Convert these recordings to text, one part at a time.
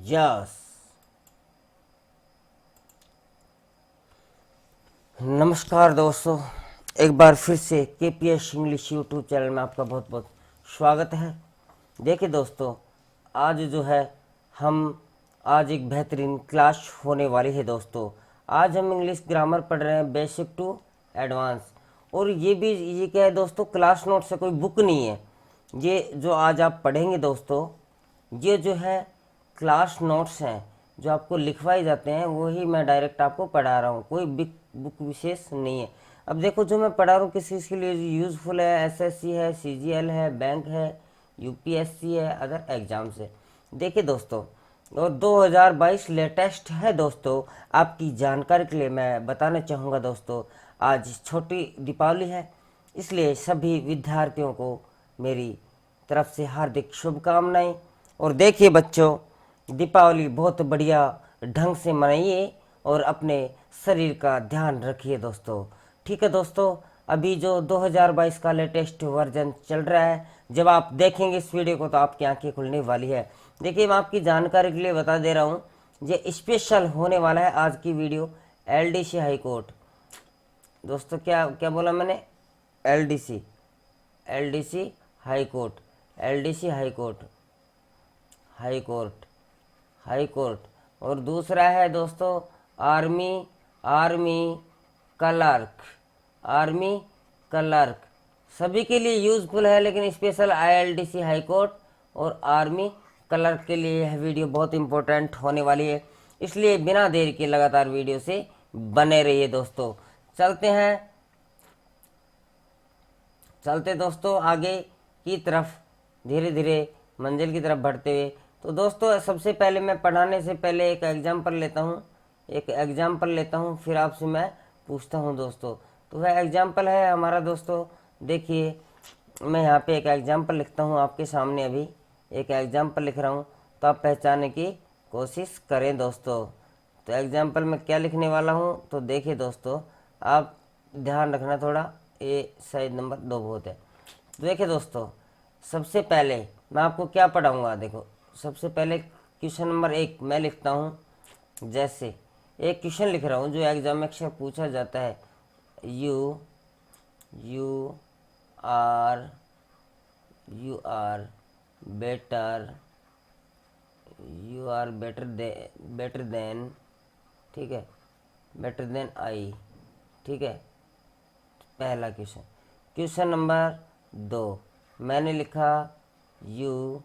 Yes. नमस्कार दोस्तों, एक बार फिर से केपीएस इंग्लिश यूट्यूब चैनल में आपका बहुत बहुत स्वागत है। देखिए दोस्तों, आज जो है हम आज एक बेहतरीन क्लास होने वाली है दोस्तों। आज हम इंग्लिश ग्रामर पढ़ रहे हैं बेसिक टू एडवांस। और ये क्या है दोस्तों, क्लास नोट से कोई बुक नहीं है। ये जो आज आप पढ़ेंगे दोस्तों, ये जो है क्लास नोट्स हैं जो आपको लिखवाए जाते हैं, वही मैं डायरेक्ट आपको पढ़ा रहा हूँ। कोई बिक बुक विशेष नहीं है। अब देखो, जो मैं पढ़ा रहा हूँ किस चीज़ के लिए यूज़फुल है। एसएससी है, सीजीएल है, बैंक है, यूपीएससी है, अदर एग्जाम्स है। देखिए दोस्तों, और 2022 लेटेस्ट है दोस्तों। आपकी जानकारी के लिए मैं बताना चाहूँगा दोस्तों, आज छोटी दीपावली है, इसलिए सभी विद्यार्थियों को मेरी तरफ से हार्दिक शुभकामनाएं। और देखिए बच्चों, दीपावली बहुत बढ़िया ढंग से मनाइए और अपने शरीर का ध्यान रखिए दोस्तों। ठीक है दोस्तों, अभी जो 2022 का लेटेस्ट वर्जन चल रहा है, जब आप देखेंगे इस वीडियो को तो आपकी आंखें खुलने वाली है। देखिए, मैं आपकी जानकारी के लिए बता दे रहा हूँ, ये स्पेशल होने वाला है आज की वीडियो एलडीसी हाई कोर्ट। दोस्तों, क्या क्या बोला मैंने? LDC LDC high court, LDC high court, high court, high court. और दूसरा है दोस्तों army army clerk, army clerk. सभी के लिए यूजफुल है, लेकिन स्पेशल आईएलडीसी हाई कोर्ट और आर्मी क्लर्क के लिए यह वीडियो बहुत इंपॉर्टेंट होने वाली है। इसलिए बिना देर के लगातार वीडियो से बने रहिए दोस्तों। चलते दोस्तों आगे की तरफ, धीरे धीरे मंजिल की तरफ बढ़ते हुए। तो दोस्तों, सबसे पहले मैं पढ़ाने से पहले एक एग्जाम्पल लेता हूँ, फिर आपसे मैं पूछता हूँ दोस्तों। तो वह एग्जाम्पल है हमारा दोस्तों। देखिए, मैं यहाँ पे एक एग्जाम्पल लिखता हूँ आपके सामने। अभी एक एग्जाम्पल लिख रहा हूँ, तो आप पहचानने की कोशिश करें दोस्तों। तो एग्जाम्पल में क्या लिखने वाला हूँ, तो देखिए दोस्तों, आप ध्यान रखना थोड़ा, ये शायद नंबर 2 बहुत है। तो देखिए दोस्तों, सबसे पहले मैं आपको क्या पढ़ाऊँगा। देखो, सबसे पहले क्वेश्चन नंबर 1 मैं लिखता हूँ। जैसे एक क्वेश्चन लिख रहा हूँ जो एग्जाम में अक्सर पूछा जाता है। You you are you are better you are better than, ठीक है, बेटर देन आई, ठीक है। पहला क्वेश्चन। क्वेश्चन नंबर 2 मैंने लिखा you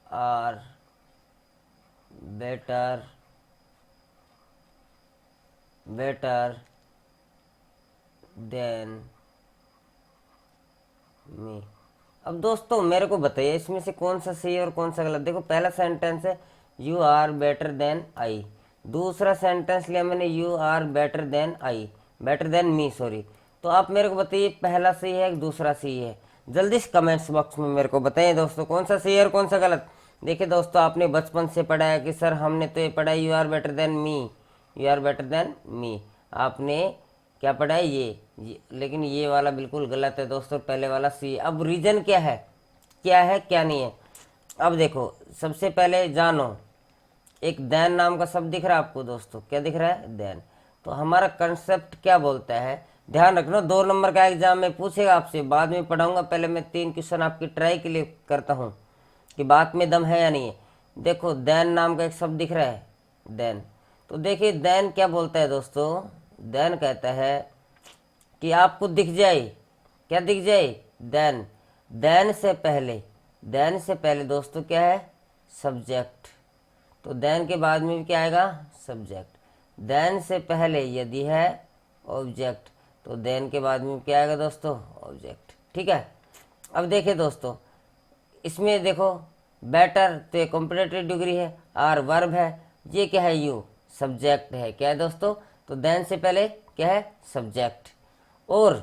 are better than me. अब दोस्तों मेरे को बताइए, इसमें से कौन सा सही है और कौन सा गलत। देखो, पहला सेंटेंस है you are better than I. दूसरा सेंटेंस लिया मैंने you are better than I, better than me, sorry. तो आप मेरे को बताइए, पहला सही है कि दूसरा सही है। जल्दी से कमेंट्स बॉक्स में मेरे को बताइए दोस्तों, कौन सा सही है और कौन सा गलत। देखिए दोस्तों, आपने बचपन से पढ़ा है कि सर हमने तो ये पढ़ा है you are better than me, you are better than me. आपने क्या पढ़ा है ये, लेकिन ये वाला बिल्कुल गलत है दोस्तों, पहले वाला सी। अब रीजन क्या है क्या नहीं है। अब देखो, सबसे पहले जानो, एक देन नाम का शब्द दिख रहा है आपको दोस्तों, क्या दिख रहा है? देन। तो हमारा कंसेप्ट क्या बोलता है, ध्यान रखना, 2 नंबर का एग्जाम में पूछेगा आपसे, बाद में पढ़ाऊंगा। पहले मैं 3 क्वेश्चन आपकी ट्राई के लिए करता हूँ कि बात में दम है या नहीं है। देखो, देन नाम का एक शब्द दिख रहा है, देन। तो देखिए, देन क्या बोलता है दोस्तों, देन कहता है कि आपको दिख जाए, क्या दिख जाए? देन। देन से पहले दोस्तों क्या है? सब्जेक्ट। तो देन के बाद में भी क्या आएगा? सब्जेक्ट। देन से पहले यदि है ऑब्जेक्ट, तो देन के बाद में क्या आएगा दोस्तों? ऑब्जेक्ट, ठीक है। अब देखिए दोस्तों, इसमें देखो, बेटर तो ये कॉम्पिटेटिव डिग्री है, आर वर्ब है, ये क्या है? यू सब्जेक्ट है, क्या है दोस्तों? तो देन से पहले क्या है? सब्जेक्ट। और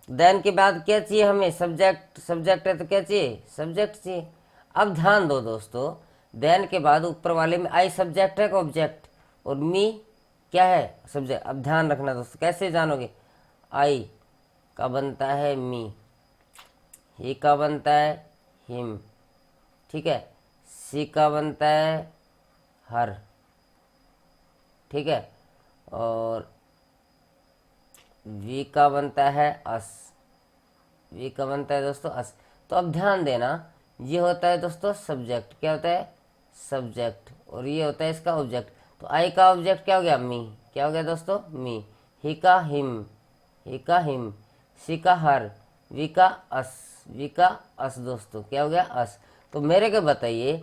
देन के बाद क्या चाहिए हमें? सब्जेक्ट है तो क्या चाहिए? सब्जेक्ट चाहिए। अब ध्यान दो दोस्तों, देन के बाद ऊपर वाले में आई सब्जेक्ट है का ऑब्जेक्ट, और मी क्या है? सब्जेक्ट। अब ध्यान रखना दोस्तों, कैसे जानोगे? आई का बनता है मी, ही का बनता है हिम, ठीक है। सी का बनता है हर, ठीक है, और वी का बनता है अस, वी का बनता है दोस्तों अस। तो अब ध्यान देना, ये होता है दोस्तों सब्जेक्ट, क्या होता है सब्जेक्ट, और ये होता है इसका ऑब्जेक्ट। तो आई का ऑब्जेक्ट क्या हो गया मी, क्या हो गया दोस्तों मी, ही का हिम, ही का हिम, सी का हर, वी का अस, वी का अस दोस्तों, क्या हो गया अस। तो मेरे को बताइए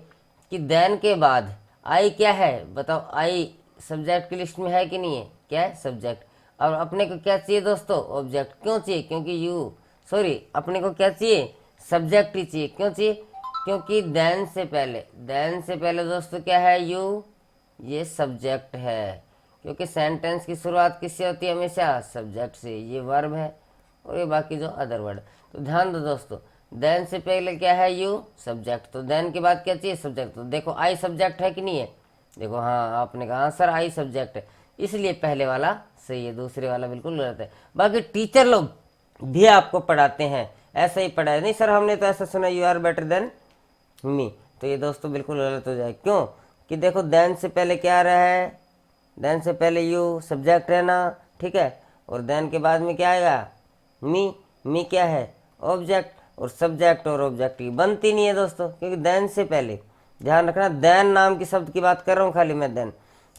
कि देन के बाद आई क्या है, बताओ आई सब्जेक्ट की लिस्ट में है कि नहीं है, क्या है सब्जेक्ट। और अपने को क्या चाहिए दोस्तों ऑब्जेक्ट, क्यों चाहिए, क्योंकि यू सॉरी अपने को क्या चाहिए सब्जेक्ट ही चाहिए, क्यों चाहिए, क्योंकि देन से पहले, देन से पहले दोस्तों क्या है यू, ये सब्जेक्ट है, क्योंकि सेंटेंस की शुरुआत किससे होती है हमेशा सब्जेक्ट से, ये वर्ब है और ये बाकी जो अदर वर्ड। तो ध्यान दो दोस्तों, देन से पहले क्या है यू सब्जेक्ट, तो देन के बाद क्या चाहिए सब्जेक्ट। तो देखो आई सब्जेक्ट है कि नहीं है, देखो हाँ आपने कहा हाँ सर आई सब्जेक्ट है, इसलिए पहले वाला सही है, दूसरे वाला बिल्कुल गलत है। बाकी टीचर लोग भी आपको पढ़ाते हैं ऐसा ही पढ़ाया, नहीं सर हमने तो ऐसा सुना you are better than me, तो ये दोस्तों बिल्कुल गलत हो जाए। क्यों कि देखो देन से पहले क्या आ रहा है, देन से पहले यू सब्जेक्ट है ना, ठीक है, और देन के बाद में क्या आएगा मी, मी क्या है ऑब्जेक्ट, और सब्जेक्ट और ऑब्जेक्ट की बनती नहीं है दोस्तों, क्योंकि देन से पहले ध्यान रखना देन नाम की शब्द की बात कर रहा हूँ खाली मैं देन,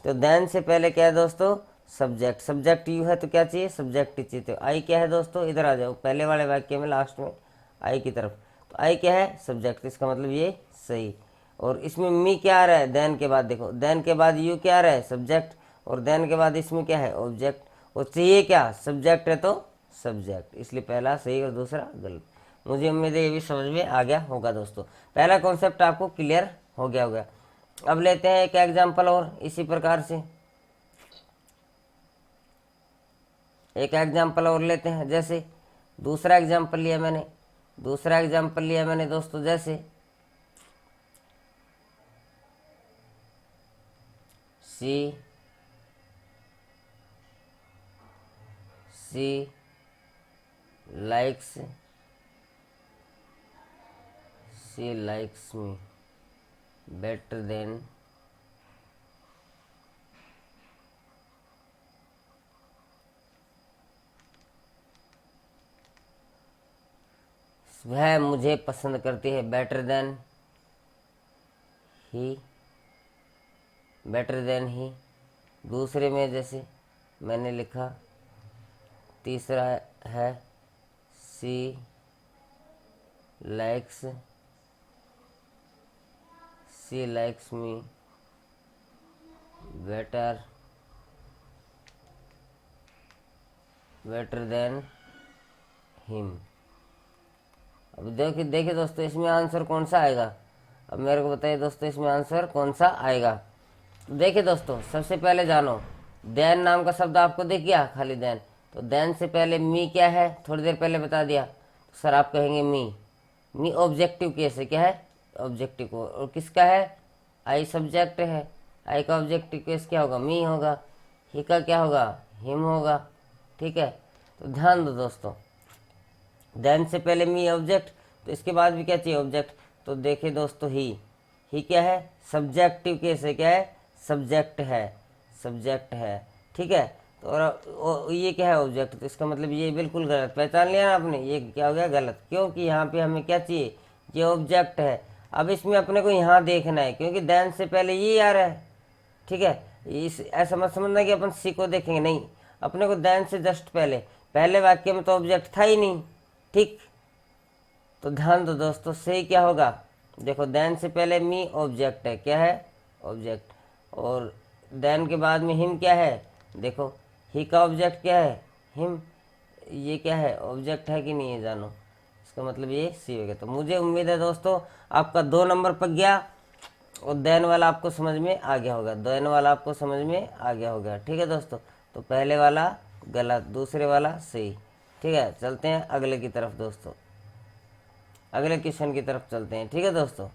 तो देन से पहले क्या है दोस्तों सब्जेक्ट, सब्जेक्ट यू है तो क्या चाहिए सब्जेक्ट ही चाहिए। तो आई क्या है दोस्तों, इधर आ जाओ पहले वाले वाक्य में लास्ट में आई की तरफ, तो आई क्या है सब्जेक्ट, इसका मतलब ये सही। और इसमें मी क्या आ रहा है देन के बाद, देखो देन के बाद यू क्या आ रहा है सब्जेक्ट, और देन के बाद इसमें क्या है ऑब्जेक्ट, और चाहिए क्या सब्जेक्ट है तो सब्जेक्ट, इसलिए पहला सही और दूसरा गलत। मुझे उम्मीद है ये भी समझ में आ गया होगा दोस्तों, पहला कॉन्सेप्ट आपको क्लियर हो गया होगा। अब लेते हैं एक एग्जाम्पल और इसी प्रकार से, एक एग्जाम्पल और लेते हैं, जैसे दूसरा एग्जाम्पल लिया मैंने, दूसरा एग्जाम्पल लिया मैंने दोस्तों, जैसे she likes, she likes me better than वह मुझे पसंद करती है better than he, better than he. दूसरे में जैसे मैंने लिखा, तीसरा है she likes, she likes me better, better than him. अब देखिए दोस्तों इसमें आंसर कौन सा आएगा, अब मेरे को बताइए दोस्तों इसमें आंसर कौन सा आएगा। तो देखिए दोस्तों सबसे पहले जानो, देन नाम का शब्द आपको दिख गया खाली देन, तो देन से पहले मी क्या है थोड़ी देर पहले बता दिया, तो सर आप कहेंगे मी, मी ऑब्जेक्टिव केस है, क्या है ऑब्जेक्टिव को, और किसका है आई सब्जेक्ट है, आई का ऑब्जेक्टिव केस क्या होगा मी होगा, ही का क्या होगा हिम होगा, ठीक है। तो ध्यान दो दोस्तों, देन से पहले मी ऑब्जेक्ट, तो इसके बाद भी क्या चाहिए ऑब्जेक्ट। तो देखिए दोस्तों ही क्या है सब्जेक्टिव केस है, क्या है सब्जेक्ट है, सब्जेक्ट है, ठीक है। तो और ये क्या है ऑब्जेक्ट, तो इसका मतलब ये बिल्कुल गलत, पहचान लिया ना आपने, ये क्या हो गया गलत, क्योंकि यहाँ पे हमें क्या चाहिए ये ऑब्जेक्ट है। अब इसमें अपने को यहाँ देखना है, क्योंकि देन से पहले ये आ रहा है, ठीक है। इस ऐसा मत समझना कि अपन सी को देखेंगे, नहीं, अपने को देन से जस्ट पहले, पहले वाक्य में तो ऑब्जेक्ट था ही नहीं, ठीक। तो ध्यान दो दोस्तों सही क्या होगा, देखो देन से पहले मी ऑब्जेक्ट है, क्या है ऑब्जेक्ट, और देन के बाद में हिम क्या है, देखो ही का ऑब्जेक्ट क्या है हिम, ये क्या है ऑब्जेक्ट है कि नहीं है जानो, इसका मतलब ये सी हो गया। तो मुझे उम्मीद है दोस्तों आपका 2 नंबर पक गया, और देन वाला आपको समझ में आ गया होगा, देन वाला आपको समझ में आ गया होगा, ठीक है दोस्तों। तो पहले वाला गलत, दूसरे वाला सही, ठीक है। चलते हैं अगले की तरफ दोस्तों, अगले क्वेश्चन की तरफ चलते हैं, ठीक है दोस्तों।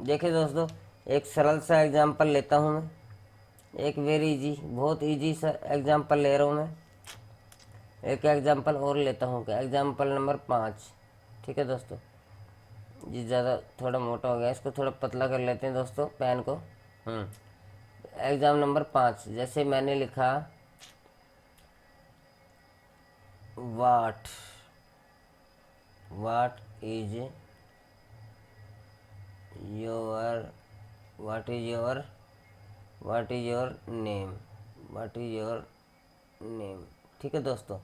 देखिए दोस्तों एक सरल सा एग्जांपल लेता हूं मैं, एक वेरी इजी, बहुत इजी सा एग्जाम्पल ले रहा हूँ मैं। एक एग्जाम्पल और लेता हूँ, क्या एग्जाम्पल नंबर 5। ठीक है दोस्तों, जी ज़्यादा थोड़ा मोटा हो गया, इसको थोड़ा पतला कर लेते हैं दोस्तों पेन को। एग्जाम नंबर 5, जैसे मैंने लिखा वाट इज योर नेम, ठीक है दोस्तों,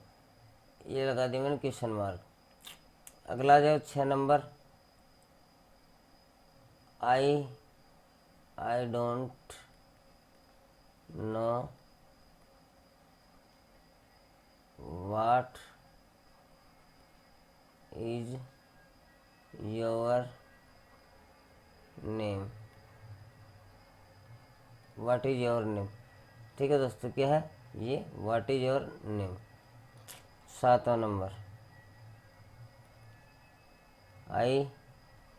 ये लगा दिया मैंने क्वेश्चन मार्क। अगला जाओ 6 नंबर, I don't know what is your name, ठीक है दोस्तों, क्या है ये व्हाट इज योर नेम। 7वां नंबर, आई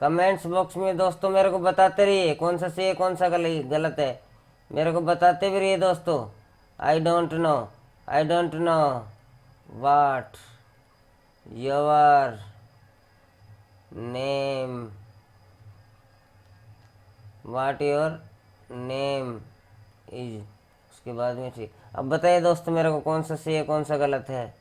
कमेंट्स बॉक्स में दोस्तों मेरे को बताते रहिए कौन सा सही है कौन सा गलत है, मेरे को बताते भी रहिए दोस्तों। आई don't know watt your name, is, उसके बाद में ठीक। अब बताइए दोस्तों मेरे को कौन सा सही है कौन सा गलत है।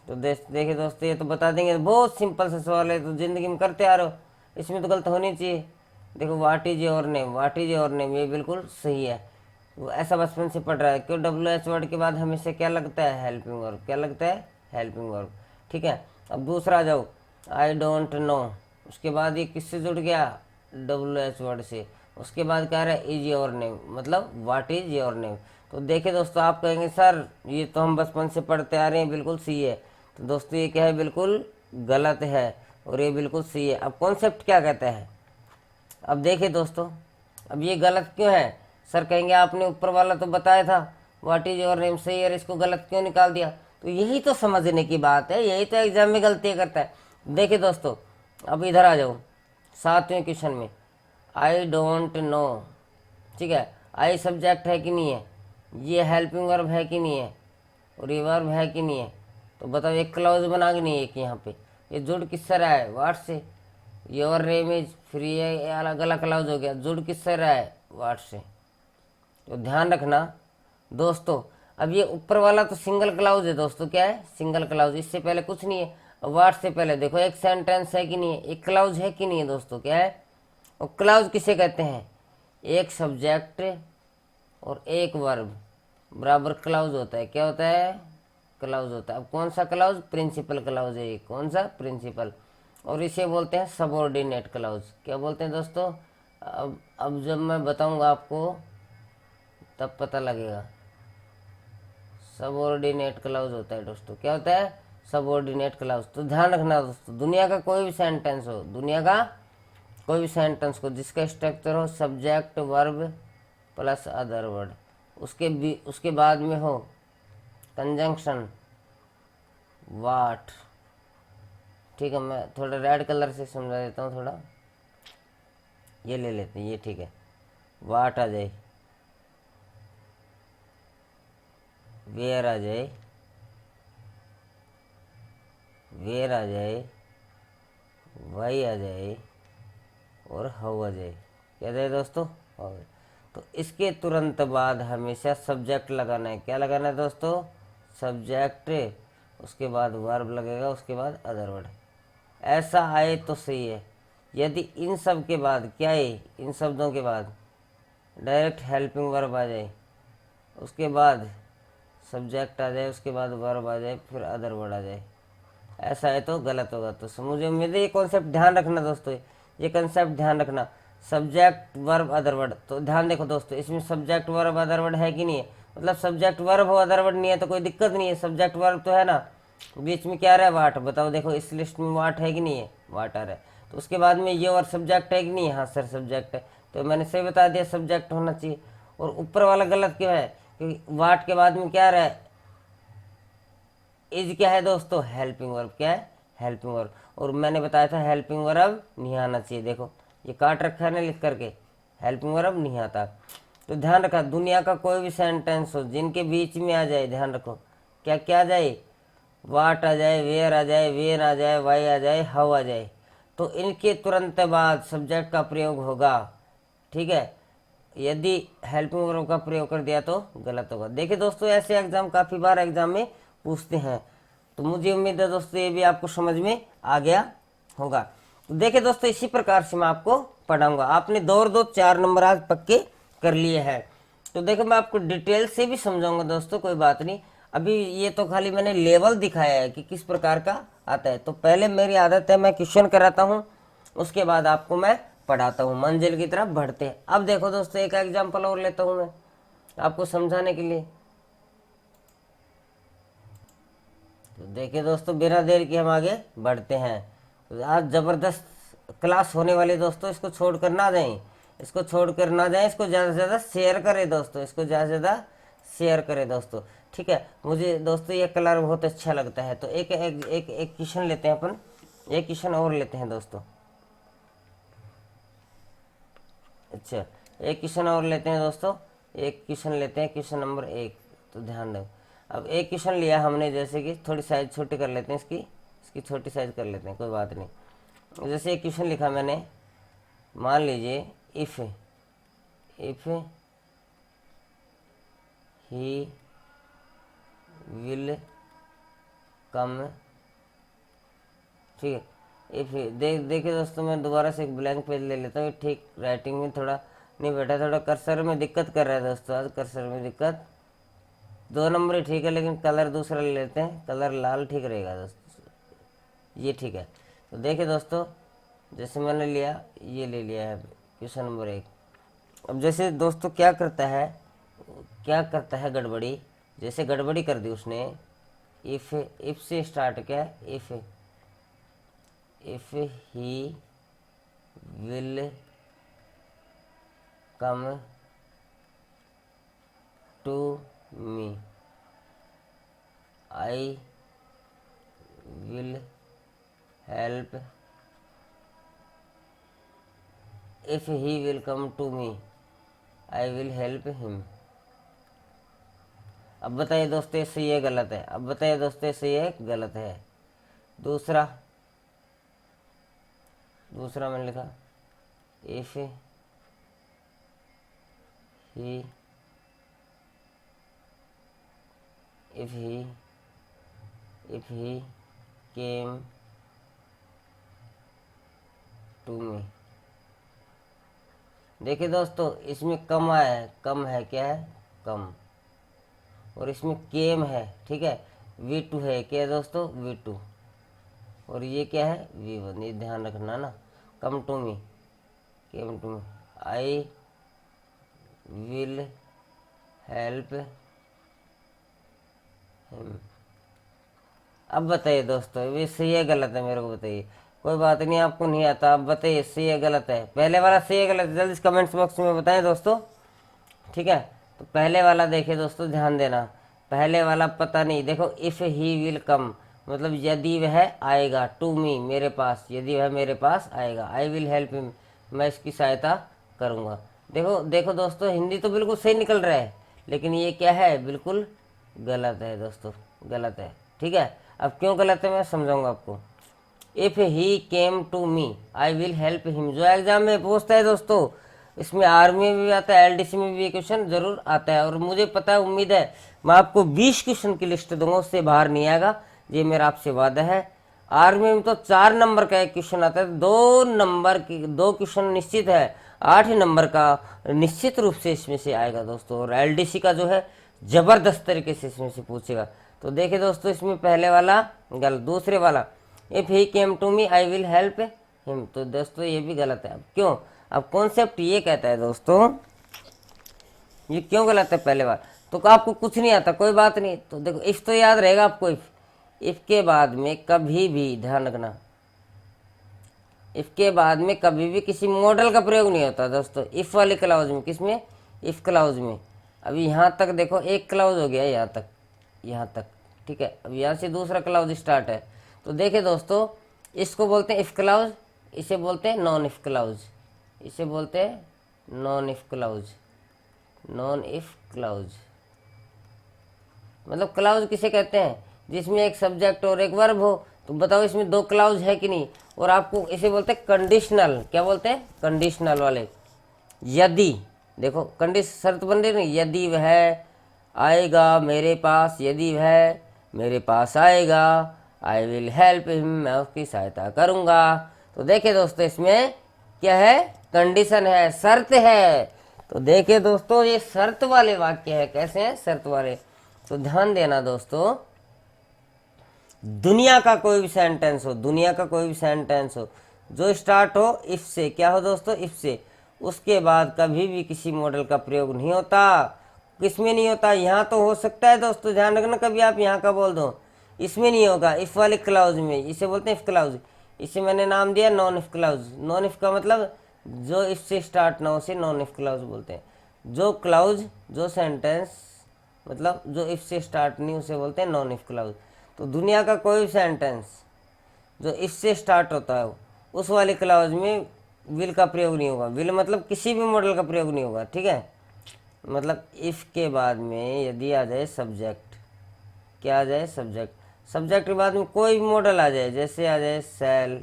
तो देखिए दोस्तों, ये तो बता देंगे, बहुत सिंपल सा सवाल है, तो जिंदगी में करते आ रहे हो, इसमें तो गलत होनी चाहिए। देखो व्हाट इज योर नेम, ये बिल्कुल सही है। वो ऐसा बचपन से पढ़ रहा है, क्यों WH वर्ड के बाद हमेशा क्या लगता है, हेल्पिंग वर्ब, ठीक है। अब दूसरा आ जाओ, आई डोंट नो, उसके बाद ये किससे जुड़ गया, WH वर्ड से, उसके बाद कह रहा है इज योर नेम, मतलब व्हाट इज योर नेम। तो देखिए दोस्तों, आप कहेंगे सर ये तो हम बचपन से पढ़ते आ रहे हैं, बिल्कुल सही है। तो दोस्तों ये क्या है, बिल्कुल गलत है, और ये बिल्कुल सही है। अब कॉन्सेप्ट क्या कहता है, अब देखिए दोस्तों, अब ये गलत क्यों है, सर कहेंगे आपने ऊपर वाला तो बताया था व्हाट इज योर नेम सही है, इसको गलत क्यों निकाल दिया। तो यही तो समझने की बात है, यही तो एग्जाम में गलतियाँ करता है। देखिए दोस्तों, अब इधर आ जाओ 7वें क्वेश्चन में, आई डोंट नो, ठीक है, आई सब्जेक्ट है कि नहीं है, ये हेल्पिंग वर्ब है कि नहीं है, और ये वर्ब है कि नहीं है। तो बताओ एक क्लॉज बना कि नहीं, एक यहाँ पे ये जुड़ किससे रहा है, वाट से, योर नेम इज, फिर ये अलग अलग क्लॉज हो गया, जुड़ किससे रहा है, वाट से। तो ध्यान रखना दोस्तों, अब ये ऊपर वाला तो सिंगल क्लाउज है दोस्तों, क्या है, सिंगल क्लाउज, इससे पहले कुछ नहीं है। वाट से पहले देखो एक सेंटेंस है कि नहीं है, एक क्लाउज है कि नहीं है दोस्तों, क्या है। और क्लाउज किसे कहते हैं, एक सब्जेक्ट और एक वर्ब बराबर क्लाउज होता है, क्या होता है, क्लाउज होता है। अब कौन सा क्लाउज, प्रिंसिपल क्लाउज है, कौन सा, प्रिंसिपल। और इसे बोलते हैं सबऑर्डिनेट क्लाउज, क्या बोलते हैं दोस्तों। अब जब मैं बताऊंगा आपको तब पता लगेगा। सबऑर्डिनेट क्लाउज होता है दोस्तों, क्या होता है, सबऑर्डिनेट क्लाउज। तो ध्यान रखना दोस्तों, दुनिया का कोई भी सेंटेंस हो जिसका स्ट्रक्चर हो subject verb plus other word, उसके बाद में हो कंजंक्शन वाट, ठीक है। मैं थोड़ा रेड कलर से समझा देता हूँ, थोड़ा ये ले लेते हैं, ये ठीक है। वाट आ जाए, वेयर आ जाए, वाई आ जाए, और हाउ आ जाए, क्या जाए दोस्तों, हाउ। तो इसके तुरंत बाद हमेशा सब्जेक्ट लगाना है, क्या लगाना है दोस्तों, सब्जेक्ट, उसके बाद वर्ब लगेगा, उसके बाद अदर वर्ड। ऐसा आए तो सही है। यदि इन सब के बाद क्या है, इन शब्दों के बाद डायरेक्ट हेल्पिंग वर्ब आ जाए, उसके बाद सब्जेक्ट आ जाए, उसके बाद वर्ब आ जाए, फिर अदर वर्ड आ जाए, ऐसा है तो गलत होगा। तो मुझे उम्मीद है ये कॉन्सेप्ट ध्यान रखना दोस्तों, ये कंसेप्ट ध्यान रखना, सब्जेक्ट वर्ब अदर वर्ड। तो ध्यान देखो दोस्तों, इसमें सब्जेक्ट वर्ब अदर वर्ड है कि नहीं है, मतलब सब्जेक्ट वर्ब हो अदर वर्ड नहीं है तो कोई दिक्कत नहीं है, सब्जेक्ट वर्ब तो है ना। बीच में क्या आ रहा है, वाट, बताओ देखो इस लिस्ट में वाट है कि नहीं है, वाट आ रहा है। तो उसके बाद में ये और सब्जेक्ट है कि नहीं है, हाँ सर सब्जेक्ट है, तो मैंने सही बता दिया सब्जेक्ट होना चाहिए। और ऊपर वाला गलत क्यों है, क्योंकि वाट के बाद में क्या आ रहा है, इज क्या है दोस्तों, हेल्पिंग वर्ब, क्या है, हेल्पिंग वर्ब। और मैंने बताया था हेल्पिंग वर्ब नहीं आना चाहिए, देखो ये काट रखा है ना लिख करके, हेल्पिंग वर्ब नहीं आता। तो ध्यान रखा, दुनिया का कोई भी सेंटेंस हो जिनके बीच में आ जाए, ध्यान रखो क्या क्या आ जाए, वाट आ जाए, वेयर आ जाए, वेन आ जाए, वाई आ जाए, हाउ आ जाए, तो इनके तुरंत बाद सब्जेक्ट का प्रयोग होगा। ठीक है, यदि हेल्पिंग वर्ब का प्रयोग कर दिया तो गलत होगा। देखिए दोस्तों, ऐसे एग्जाम काफ़ी बार एग्जाम में पूछते हैं, तो मुझे उम्मीद है दोस्तों ये भी आपको समझ में आ गया होगा। तो देखिए दोस्तों, इसी प्रकार से मैं आपको पढ़ाऊंगा। आपने 2 और 2 4 नंबर आज पक्के कर लिए हैं। तो देखो, मैं आपको डिटेल से भी समझाऊंगा दोस्तों, कोई बात नहीं। अभी ये तो खाली मैंने लेवल दिखाया है कि किस प्रकार का आता है। तो पहले मेरी आदत है, मैं क्वेश्चन कराता हूँ, उसके बाद आपको मैं पढ़ाता हूँ, मंजिल की तरफ बढ़ते हैं। अब देखो दोस्तों, एक एग्जाम्पल और लेता हूँ मैं आपको समझाने के लिए। तो देखिए दोस्तों, बिना देर के हम आगे बढ़ते हैं। तो आज ज़बरदस्त क्लास होने वाली दोस्तों, इसको छोड़ कर ना जाएं, इसको छोड़ कर ना जाएं, इसको ज़्यादा से ज़्यादा शेयर करें दोस्तों, इसको ज़्यादा से ज़्यादा शेयर करें दोस्तों। ठीक है, मुझे दोस्तों ये कलर बहुत अच्छा लगता है। तो एक एक एक एक क्वेश्चन लेते हैं अपन, एक क्वेश्चन और लेते हैं दोस्तों। अच्छा, एक क्वेश्चन और लेते हैं दोस्तों, एक क्वेश्चन लेते हैं, क्वेश्चन नंबर 1। तो ध्यान दो, अब एक क्वेश्चन लिया हमने, जैसे कि थोड़ी साइज छोटी कर लेते हैं, इसकी इसकी छोटी साइज कर लेते हैं, कोई बात नहीं। जैसे एक क्वेश्चन लिखा मैंने, मान लीजिए इफ़ ही विल कम। ठीक है, इफ देखिए दोस्तों, मैं दोबारा से एक ब्लैंक पेज ले लेता हूँ। ठीक, राइटिंग में थोड़ा नहीं बैठा, थोड़ा कर्सर में दिक्कत कर रहा है दोस्तों, आज कर्सर में दिक्कत। 2 नंबर ही ठीक है, लेकिन कलर दूसरा ले लेते हैं, कलर लाल ठीक रहेगा दोस्तों, ये ठीक है। तो देखिए दोस्तों, जैसे मैंने लिया, ये ले लिया है क्वेश्चन नंबर 1। अब जैसे दोस्तों क्या करता है गड़बड़ी, जैसे गड़बड़ी कर दी उसने। इफ से स्टार्ट किया, if he will come to me, I will help. If he will come to me, I will help him. अब बताइए दोस्तों, इससे ये गलत है। अब बताइए दोस्तों, इससे ये गलत है। दूसरा मैंने लिखा, इफ ही केम टू मी। देखिए दोस्तों, इसमें कम आया है, कम है, क्या है, कम। और इसमें केम है, ठीक है, V2 है, क्या है दोस्तों, V2। और ये क्या है, V1। ये ध्यान रखना ना, come to me, came to me, I will help him. अब बताइए दोस्तों, ये सही है गलत है, मेरे को बताइए। कोई बात नहीं, आपको नहीं आता, आप बताइए सही है गलत है। पहले वाला सही है गलत है, जल्दी कमेंट्स बॉक्स में बताएं दोस्तों। ठीक है, तो पहले वाला देखिए दोस्तों, ध्यान देना। पहले वाला पता नहीं, देखो, इफ़ ही विल कम, मतलब यदि वह आएगा, टू मी, मेरे पास, यदि वह मेरे पास आएगा, आई विल हेल्प हिम, मैं इसकी सहायता करूँगा। देखो दोस्तों, हिंदी तो बिल्कुल सही निकल रहा है, लेकिन ये क्या है, बिल्कुल गलत है दोस्तों, गलत है। ठीक है, अब क्यों गलत है मैं समझाऊंगा आपको। If he came to me, I will help him, जो एग्जाम में पूछता है दोस्तों, इसमें आर्मी में भी आता है, LDC में भी ये क्वेश्चन जरूर आता है। और मुझे पता है, उम्मीद है, मैं आपको 20 क्वेश्चन की लिस्ट दूंगा, उससे बाहर नहीं आएगा, ये मेरा आपसे वादा है। आर्मी में तो 4 नंबर का एक क्वेश्चन आता है, 2 नंबर की 2 क्वेश्चन निश्चित है, 8 नंबर का निश्चित रूप से इसमें से आएगा दोस्तों। और LDC का जो है जबरदस्त तरीके से इसमें से पूछेगा। तो देखिए दोस्तों, इसमें पहले वाला गलत, दूसरे वाला if he came to me, I will help him, तो दोस्तों ये भी गलत है। अब क्यों, अब कॉन्सेप्ट ये कहता है दोस्तों, ये क्यों गलत है पहले बार, तो आपको कुछ नहीं आता, कोई बात नहीं। तो देखो, इफ तो याद रहेगा आपको, इफ के बाद में कभी भी, ध्यान रखना, इफ के बाद में कभी भी किसी मॉडल का प्रयोग नहीं होता दोस्तों, इफ वाले क्लाउज में। किसमें, इफ क्लाउज में। अभी यहाँ तक देखो, एक क्लाउज हो गया यहाँ तक, ठीक है। अब यहाँ से दूसरा क्लाउज स्टार्ट है। तो देखिए दोस्तों, इसको बोलते हैं इफ क्लाउज, इसे बोलते हैं नॉन इफ क्लाउज, इसे बोलते हैं non if clause. Non if clause, मतलब क्लाउज किसे कहते हैं, जिसमें एक सब्जेक्ट और एक वर्ब हो। तो बताओ इसमें दो क्लाउज है कि नहीं। और आपको इसे बोलते हैं कंडीशनल, क्या बोलते हैं, कंडीशनल वाले। यदि, देखो शर्त बन रही नहीं, यदि वह आएगा मेरे पास, यदि वह मेरे पास आएगा, आई विल हेल्प हिम, मैं उसकी सहायता करूंगा। तो देखिए दोस्तों इसमें क्या है, कंडीशन है, शर्त है। तो देखिए दोस्तों ये शर्त वाले वाक्य है। कैसे हैं, शर्त वाले। तो ध्यान देना दोस्तों, दुनिया का कोई भी सेंटेंस हो, दुनिया का कोई भी सेंटेंस हो जो स्टार्ट हो इफ से, क्या हो दोस्तों, इफ से, उसके बाद कभी भी किसी मॉडल का प्रयोग नहीं होता। किसमें नहीं होता, यहाँ तो हो सकता है दोस्तों, ध्यान रखना, कभी आप यहाँ का बोल दो, इसमें नहीं होगा, इफ वाले क्लाउज में। इसे बोलते हैं इफ क्लाउज, इसे मैंने नाम दिया non if clause. Non if का मतलब जो इफ से स्टार्ट ना हो उसे नॉन इफ क्लाउज बोलते हैं। जो क्लाउज, जो सेंटेंस मतलब जो इफ से स्टार्ट नहीं उसे बोलते हैं नॉन इफ क्लाउज। तो दुनिया का कोई सेंटेंस जो इफ से स्टार्ट होता है उस वाले क्लाउज में विल का प्रयोग नहीं होगा। विल मतलब किसी भी मॉडल का प्रयोग नहीं होगा, ठीक है। मतलब इफ के बाद में यदि आ जाए सब्जेक्ट, क्या आ जाए, सब्जेक्ट, सब्जेक्ट के बाद में कोई भी मॉडल आ जाए, जैसे आ जाए सेल,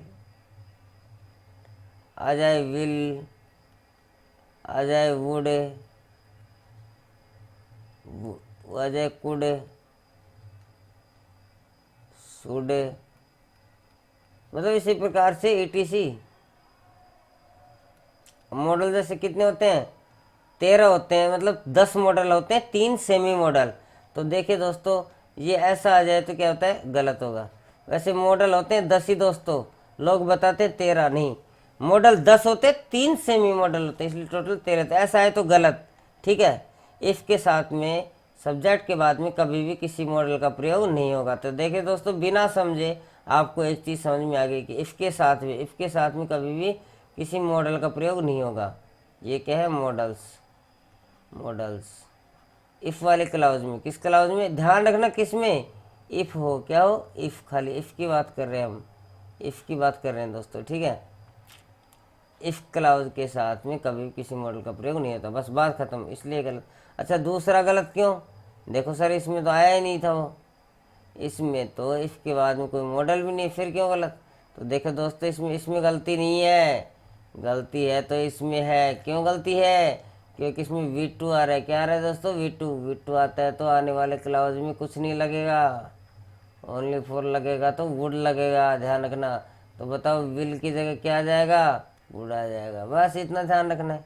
आ जाए विल, आ जाए वुड, आ जाए कुड, शुड, मतलब इसी प्रकार से ईटीसी। मॉडल जैसे कितने होते हैं, 13 होते हैं, मतलब 10 मॉडल होते हैं, 3 सेमी मॉडल। तो देखिए दोस्तों ये ऐसा आ जाए तो क्या होता है, गलत होगा। वैसे मॉडल होते हैं 10 ही दोस्तों, लोग बताते हैं 13, नहीं, मॉडल 10 होते हैं, 3 सेमी मॉडल होते हैं, इसलिए टोटल 13 होते हैं। ऐसा है तो गलत, ठीक है। इफ के साथ में सब्जेक्ट के बाद में कभी भी किसी मॉडल का प्रयोग नहीं होगा। तो देखिए दोस्तों बिना समझे आपको एक चीज़ समझ में आ गई कि इफ के साथ में कभी भी किसी मॉडल का प्रयोग नहीं होगा। ये क्या है, मॉडल्स, मॉडल्स इफ वाले क्लाउज में। किस क्लाउज में, ध्यान रखना किस में, इफ हो, क्या हो, इफ, खाली इफ की बात कर रहे हैं हम, इफ की बात कर रहे हैं दोस्तों, ठीक है। इफ क्लाउज के साथ में कभी भी किसी मॉडल का प्रयोग नहीं होता, बस बात खत्म, इसलिए गलत। अच्छा दूसरा गलत क्यों, देखो सर इसमें तो आया ही नहीं था वो, इसमें तो इफ के बाद में कोई मॉडल भी नहीं, फिर क्यों गलत। तो देखो दोस्तों इसमें गलती नहीं है, गलती है तो इसमें है। क्यों गलती है, क्योंकि इसमें V2 आ रहा है। क्या आ रहा है दोस्तों, V2 आता है तो आने वाले क्लाउज में कुछ नहीं लगेगा, ओनली फॉर लगेगा तो वुड लगेगा, ध्यान रखना। तो बताओ विल की जगह क्या आ जाएगा, वुड आ जाएगा, बस इतना ध्यान रखना है।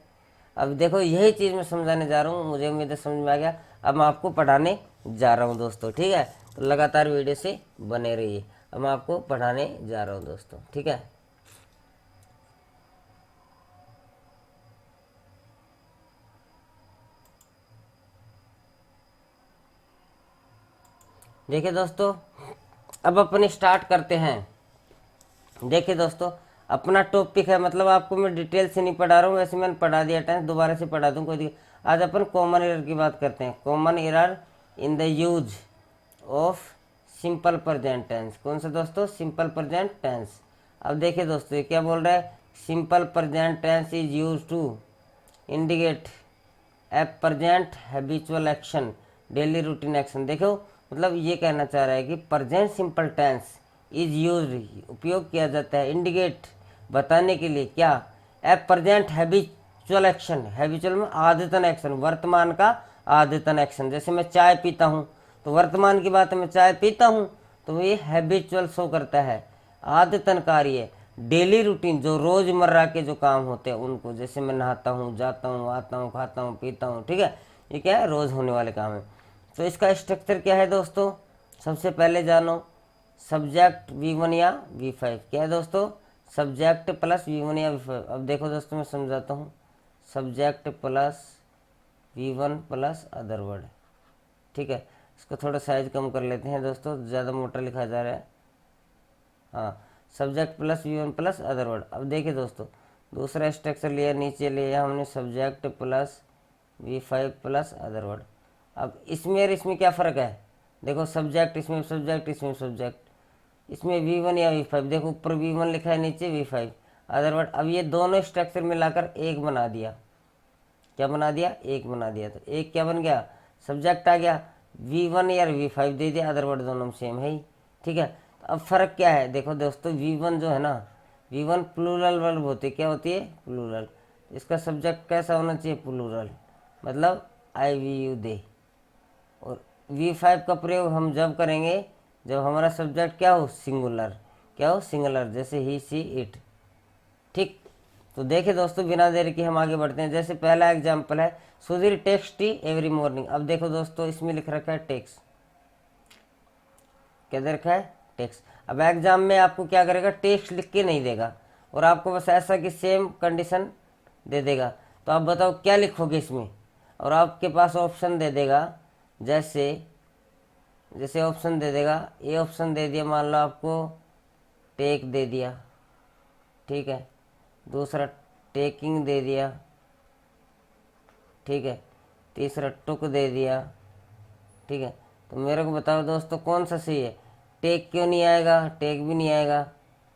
अब देखो यही चीज़ मैं समझाने जा रहा हूँ, मुझे उम्मीद है समझ में आ गया। अब मैं आपको पढ़ाने जा रहा हूँ दोस्तों, ठीक है। तो लगातार वीडियो से बने रहिए, अब मैं आपको पढ़ाने जा रहा हूँ दोस्तों, ठीक है। देखिए दोस्तों अब अपन स्टार्ट करते हैं। देखिए दोस्तों अपना टॉपिक है, मतलब आपको मैं डिटेल से नहीं पढ़ा रहा हूँ, वैसे मैंने पढ़ा दिया टाइम, दोबारा से पढ़ा दूँ कोई दिक्कत। आज अपन कॉमन एरर की बात करते हैं, common error in the use of simple present tense. कौन सा दोस्तों, सिंपल प्रेजेंट टेंस। अब देखिए दोस्तों ये क्या बोल रहा है, simple present tense is use to indicate a present habitual action, daily routine action. देखो मतलब ये कहना चाह रहा है कि present simple tense is use, उपयोग किया जाता है, इंडिकेट, बताने के लिए, क्या, a present habitual action, habitual में आदतन एक्शन, वर्तमान का आदतन एक्शन। जैसे मैं चाय पीता हूँ तो वर्तमान की बात है, मैं चाय पीता हूँ, तो ये हैबिचुअल शो करता है, आदतन कार्य। डेली रूटीन जो रोज़मर्रा के जो काम होते हैं उनको, जैसे मैं नहाता हूँ, जाता हूँ, आता हूँ, खाता हूँ, पीता हूँ, ठीक है, ये क्या है, रोज़ होने वाले काम है। तो इसका स्ट्रक्चर क्या है दोस्तों, सबसे पहले जानो सब्जेक्ट V1 या V5। क्या है दोस्तों, सब्जेक्ट प्लस V1 या V5। अब देखो दोस्तों मैं समझाता हूँ, subject plus V1 plus other word, ठीक है। इसको थोड़ा साइज कम कर लेते हैं दोस्तों, ज़्यादा मोटा लिखा जा रहा है। हाँ, subject plus V1 plus other word. अब देखिए दोस्तों दूसरा स्ट्रक्चर लिया, नीचे लिया हमने subject plus V5 plus other word. अब इसमें और इसमें क्या फ़र्क है, देखो सब्जेक्ट, इसमें सब्जेक्ट, इसमें सब्जेक्ट, इसमें V1 या V5, देखो ऊपर V1 लिखा है, नीचे V5 अदर वर्ड। अब ये दोनों स्ट्रक्चर मिलाकर एक बना दिया, क्या बना दिया, एक बना दिया। तो एक क्या बन गया, सब्जेक्ट आ गया। V1 या V5 दे दिया, अदर वर्ड दोनों में सेम है ही, ठीक है। तो अब फर्क क्या है, देखो दोस्तों, V1 जो है ना, V1 प्लूरल वर्ब होती है, क्या होती है, प्लूरल। इसका सब्जेक्ट कैसा होना चाहिए, प्लूरल, मतलब आई वी यू दे। और V5 का प्रयोग हम जब करेंगे जब हमारा सब्जेक्ट क्या हो, सिंगुलर, क्या हो, सिंगुलर, जैसे ही सी इट, ठीक। तो देखिए दोस्तों, बिना देर के हम आगे बढ़ते हैं। जैसे पहला एग्जाम्पल है, Sudhir takes tea every morning. अब देखो दोस्तों, इसमें लिख रखा है टेक्स, क्या दे रखा है, टेक्स। अब एग्जाम में आपको क्या करेगा, टेक्स्ट लिख के नहीं देगा, और आपको बस ऐसा कि सेम कंडीशन दे देगा। तो आप बताओ क्या लिखोगे इसमें, और आपके पास ऑप्शन दे देगा, जैसे जैसे ऑप्शन दे देगा, ये ऑप्शन दे दिया, मान लो आपको टेक दे दिया, ठीक है, दूसरा टेकिंग दे दिया, ठीक है, तीसरा टुक दे दिया, ठीक है। तो मेरे को बताओ दोस्तों, कौन सा सही है, टेक क्यों नहीं आएगा, टेक भी नहीं आएगा,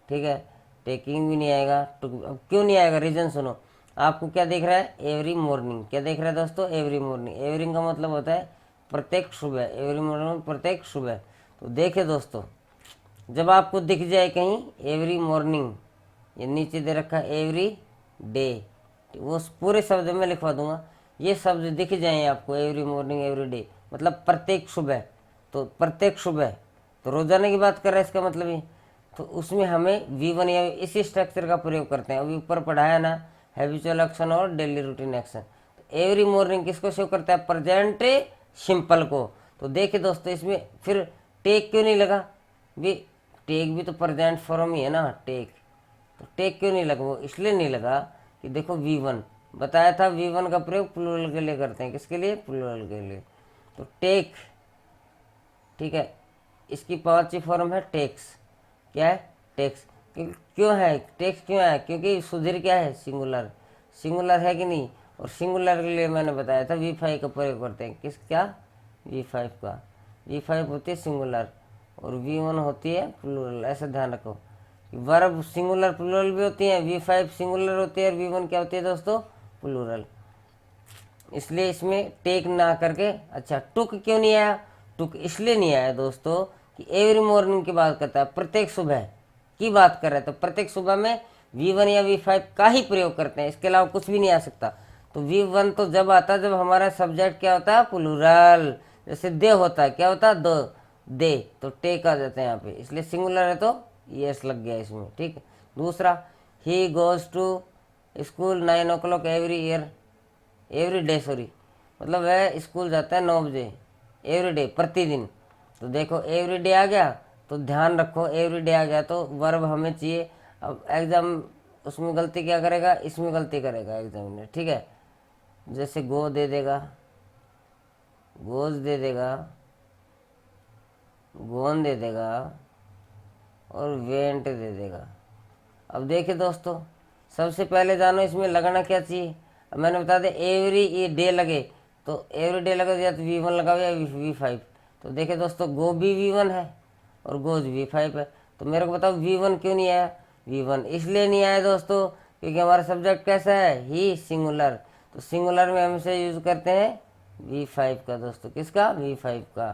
ठीक है, टेकिंग भी नहीं आएगा, टुक। अब क्यों नहीं आएगा, रीजन सुनो। आपको क्या दिख रहा है, एवरी मॉर्निंग, क्या देख रहा है दोस्तों, एवरी मॉर्निंग। एवरी का मतलब होता है प्रत्येक सुबह, एवरी मॉर्निंग प्रत्येक सुबह। तो देखिए दोस्तों, जब आपको दिख जाए कहीं एवरी मॉर्निंग, ये नीचे दे रखा है एवरी डे, वो पूरे शब्द में लिखवा दूंगा, ये शब्द दिख जाए आपको, एवरी मॉर्निंग एवरी डे, मतलब प्रत्येक सुबह। तो प्रत्येक सुबह, तो रोजाना की बात कर रहा है, इसका मतलब ये। तो उसमें हमें V1 या इसी स्ट्रक्चर का प्रयोग करते हैं। अभी ऊपर पढ़ाया ना, हैबिचुअल एक्शन और डेली रूटीन एक्शन। तो एवरी मॉर्निंग किसको शो करता है, प्रेजेंट सिंपल को। तो देखिए दोस्तों, इसमें फिर टेक क्यों नहीं लगा, भी टेक भी तो प्रेजेंट फॉर्म ही है ना, टेक। तो टेक क्यों नहीं लगा, वो इसलिए नहीं लगा कि देखो V1 बताया था, V1 का प्रयोग प्लूरल के लिए करते हैं, किसके लिए, प्लूरल के लिए। तो टेक, ठीक है, इसकी पांचवी फॉर्म है टेक्स, क्या है, टेक्स। क्यों है टेक्स, क्यों है, क्योंकि सुधीर क्या है, सिंगुलर, सिंगुलर है कि नहीं। और सिंगुलर के लिए मैंने बताया था V5 का प्रयोग करते हैं, किस, क्या, V5 का। V5 होती है सिंगुलर और V1 होती है प्लूरल, ऐसा ध्यान रखो। वर्ब सिंगुलर प्लूरल भी होती है, V5 सिंगुलर होती है और V1 क्या होती है दोस्तों, प्लूरल। इसलिए इसमें टेक ना करके, अच्छा टुक क्यों नहीं आया, टुक इसलिए नहीं आया दोस्तों कि एवरी मॉर्निंग की बात करता है, प्रत्येक सुबह की बात कर रहा है। तो प्रत्येक सुबह में V1 या V5 का ही प्रयोग करते हैं, इसके अलावा कुछ भी नहीं आ सकता। तो V1 तो जब आता है जब हमारा सब्जेक्ट क्या होता है, प्लूरल, जैसे दे होता है, क्या होता है, दो, दे, तो टेक आ जाते हैं यहाँ पे, इसलिए सिंगुलर है तो यस लग गया इसमें, ठीक है। दूसरा, he goes to school 9 o'clock every year, every day, sorry, मतलब वह स्कूल जाता है 9 बजे, एवरी डे, प्रतिदिन। तो देखो एवरी डे आ गया, तो ध्यान रखो एवरी डे आ गया तो वर्ब हमें चाहिए। अब एग्जाम उसमें गलती क्या करेगा, इसमें गलती करेगा एग्जामिनर, ठीक है। जैसे गो दे देगा, गोज दे देगा, गोन दे देगा और वेंट दे देगा। अब देखिए दोस्तों, सबसे पहले जानो इसमें लगना क्या चाहिए। अब मैंने बता दिया एवरी ये डे लगे, तो एवरी डे लगे तो या तो V1 लगाओ या V5। तो देखिए दोस्तों, गो भी V1 है और गोज V5 है। तो मेरे को बताओ V1 क्यों नहीं आया, V1 इसलिए नहीं आया दोस्तों क्योंकि हमारा सब्जेक्ट कैसा है, ही, सिंगुलर। तो सिंगुलर में हमेशा यूज करते हैं V5 का दोस्तों, किसका, V5 का।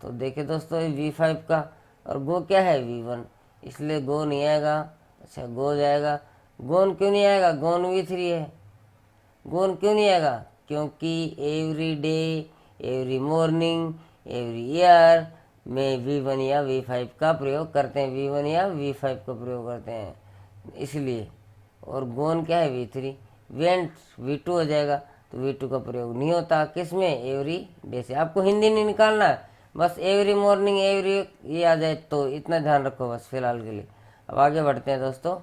तो देखिए दोस्तों, V5 का, और गो क्या है, V1, इसलिए गो नहीं आएगा। अच्छा गो जाएगा, गोन क्यों नहीं आएगा, गोन V3 है। गोन क्यों नहीं आएगा, क्योंकि every day, every morning, every year में V1 या V5 का प्रयोग करते हैं, V1 या V5 का प्रयोग करते हैं, इसलिए। और गोन क्या है, V3। वेंट V2 हो जाएगा, तो V2 का प्रयोग नहीं होता, किसमें, एवरी डे से। आपको हिंदी नहीं निकालना है, बस एवरी मॉर्निंग एवरी ये आ जाए, तो इतना ध्यान रखो बस फिलहाल के लिए। अब आगे बढ़ते हैं दोस्तों।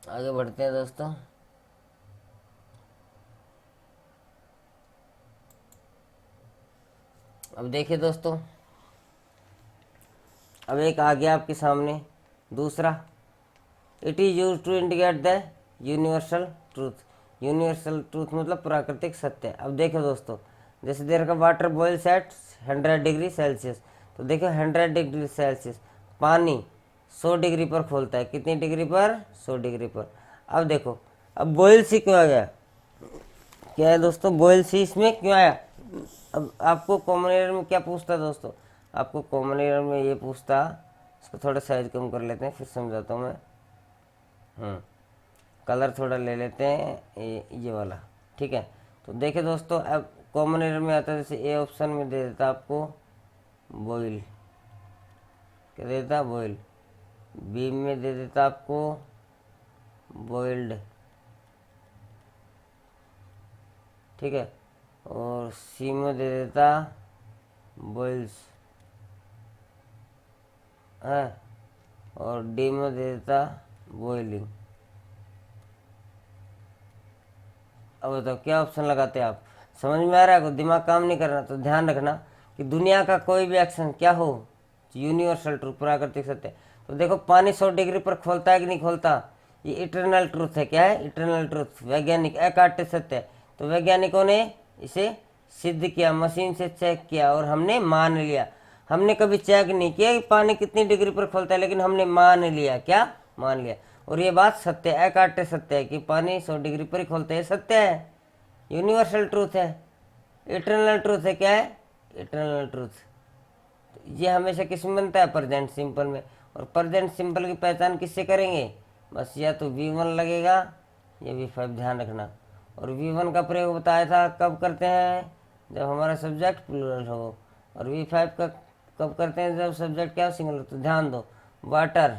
आगे बढ़ते हैं दोस्तों। अब देखिए दोस्तों, अब एक आ गया आपके सामने दूसरा, it is use to indicate the universal truth. Universal truth मतलब प्राकृतिक सत्य। अब देखो दोस्तों, जैसे देर का water boils at 100 degree Celsius, तो देखो 100 डिग्री सेल्सियस पानी 100 डिग्री पर खोलता है। कितनी डिग्री पर? 100 डिग्री पर। अब देखो, अब बॉयल सी क्यों आ गया? क्या है दोस्तों, बॉयल सी इसमें क्यों आया? अब आपको कॉमन एरर में क्या पूछता दोस्तों? आपको कॉमन एरर में ये पूछता, इसको थोड़ा साइज कम कर लेते हैं फिर समझाता हूँ मैं। कलर थोड़ा ले लेते हैं, ये वाला, ठीक है। तो देखिए दोस्तों, अब कॉमन एरर में आता है, जैसे ए ऑप्शन में दे देता आपको बॉयल, क्या दे देता? बॉयल। बी में दे देता आपको बॉइल्ड, ठीक है। और सी में दे देता बॉइल्स है, और डी में दे देता बॉइलिंग। अब बताओ क्या ऑप्शन लगाते आप? समझ में आ रहा है? दिमाग काम नहीं कर रहा तो ध्यान रखना कि दुनिया का कोई भी एक्शन क्या हो, यूनिवर्सल ट्रूथ, प्राकृतिक सत्य। तो देखो, पानी 100 डिग्री पर खोलता है कि नहीं खोलता? ये इटरनल ट्रूथ है। क्या है? इटरनल ट्रूथ, वैज्ञानिक अकाट्य सत्य है। तो वैज्ञानिकों ने इसे सिद्ध किया, मशीन से चेक किया और हमने मान लिया। हमने कभी चेक नहीं किया कि पानी कितनी डिग्री पर खोलता है, लेकिन हमने मान लिया। क्या मान लिया? और ये बात सत्य है, अकाट्य सत्य है कि पानी 100 डिग्री पर ही खोलता है। सत्य है, यूनिवर्सल ट्रूथ है, इटरनल ट्रूथ है। क्या है? Eternal truth. ये हमेशा किस में बनता है? प्रेजेंट सिंपल में। और प्रेजेंट सिंपल की पहचान किससे करेंगे? बस या तो V1 लगेगा या V5, ध्यान रखना। और V1 का प्रयोग बताया था कब करते हैं? जब हमारा सब्जेक्ट प्लूरल हो। और V5 का कब करते हैं? जब सब्जेक्ट क्या? सिंगुलर। तो ध्यान दो, वाटर,